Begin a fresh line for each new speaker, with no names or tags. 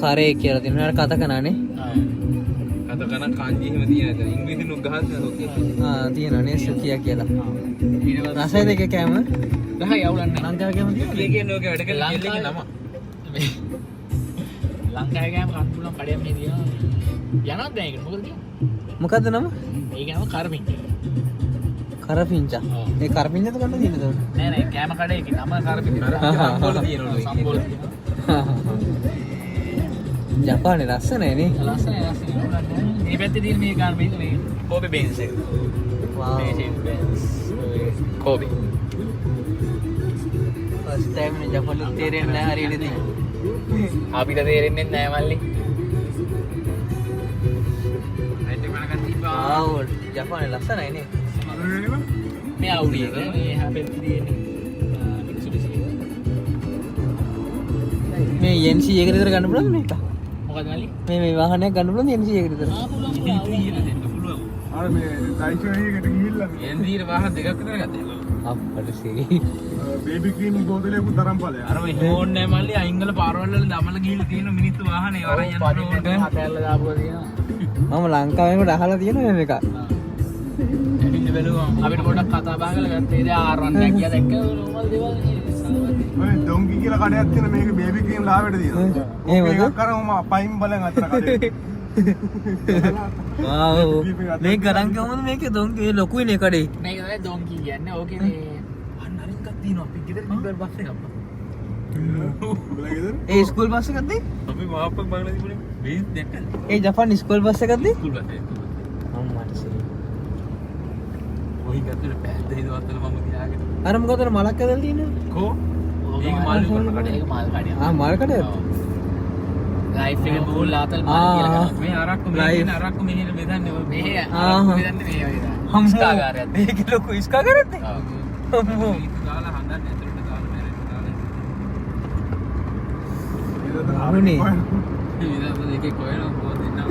කරේ කියලා තියෙනවා කතා කරනානේ.
කතා කරන කාන්ජි එහෙම තියෙනවා. ඉංග්‍රීසි නුග ගහන්න ඕකේ.
තියෙනනේ සුකියා කියලා. රසය දෙක කෑම
10යි අවුලන්නේ.
ලංකාවේ කෑම තියෙනවා.
කියන්නේ ඕකේ වැඩ කරලා කෙල්ලගේ නම.
ලංකාවේ ගෑම කන්න පුළුවන් කඩයක් මේ තියෙනවා. යනවත් දැන් ඒක මොකද කියන්නේ?
මොකද්ද නම?
ඒක නම කරමින්.
කරපිංචා. ඒ කරපිංචාද ගන්න තියෙනද?
නෑ නෑ කෑම කඩේක නම කරමින්.
සම්බෝල තියෙනවා.
සම්බෝල.
ජපානේ ලස්සනයි නේ.
ලස්සනයි මේ පැත්තේ තියෙන මේ ගන්න මේ කෝබි බේන්ස් එක.
වාව්.
කෝබි.
ෆස්ට් ටයිම් නේ ජපානයේ තේරෙන්නේ නැහැ හරියට ඉතින්.
අපිට තේරෙන්නේ නැහැ මල්ලි.
ආව් ජපානේ ලස්සනයි නේ.
මේ අවුඩි එක මේ හැපෙත් තියෙන්නේ. මික්සුබිසි.
මේ NC එකකට විතර ගන්න පුළුවන්ද මේක?
මොකද මල්ලි?
මේ වාහනයක් ගන්න පුළුවන්ද NC එකකට විතර?
පුළුවන් පුළුවන්.
අර මේ ඩයිෂෝයකට ගිහිල්ලා
එන්දීර වාහන දෙකක් විතර ගත්තා.
අප්පට සී.
බේබි ක්‍රීම් බෝතලයක තරම් ඵලයක්.
අර මේ හෝන් නෑ මල්ලි අයිංගල පාරවල් වල දමල ගිහිල්ලා තියෙන මිනිස්සු වාහනේ වරන් යන
පදින්න හතැල්ල දාපුවා තියෙනවා.
මම ලංකාවේම අහලා තියෙනවා මේක.
ඇවිල්ලා බැලුවා.
අපිට පොඩ්ඩක් කතා බහ කරලා ගත්තා. ඒ ආරවන් නැග් ගියා දැක්ක නෝමල් දේවල් නේ.
ඔය ඩොන්කි කියලා කඩයක් තියෙන මේක බේබි ක්‍රීම් ලාවෙට තියෙනවා.
එහෙමද?
ඒක කරාම පයින් බලන් අතර කඩේ.
වාව්. මේ ගණන් කොහොමද මේකේ දොන්කේ ලොකුයිනේ කඩේ.
මේක තමයි ඩොන්කි කියන්නේ. ඕකේ මේ
අන්න අර එකක් තියෙනවා. අපි ගෙදර තිබ්බල් බස් එකක්.
උඹලා ගෙදර?
ඒ ස්කූල් බස් එකක්ද?
අපි මාප්පක් බලලා තිබුණේ. බේස් දැක්කද?
ඒ ජපාන් ස්කූල් බස් එකක්ද?
ස්කූල් බස් එක.
අම්මට සී.
ඔහි ගත්තට පැද්ද හිතවත්තල මම තියාගෙන.
අර මොකද මලක් ඇදලා තියෙන්නේ?
කෝ?
ඕක
ඒක
මල්
මල්
කඩේ. ඒක මල් කඩේ.
මල් කඩේ.
ලයිෆ් එක බෝල් ආතල් මල් කියලා කරා.
මේ අරක්කු මේ කියන අරක්කු මෙහෙම බෙදන්නේ ඔය
මේ
ආහ්.
බෙදන්නේ මේ වගේ තමයි.
හම්බෝ.
ස්කාගාරයක්.
මේක ලොකු ඉස්කාගාරයක්ද?
ඔව්.
අම්මෝ.
දාලා හඳන්නේ ඇතුළට දාලා මැරෙන්න දාලා.
අරුණේ.
ඉතින් දෙකේ කොහෙන්ද කොහෙන්ද ඉන්නව.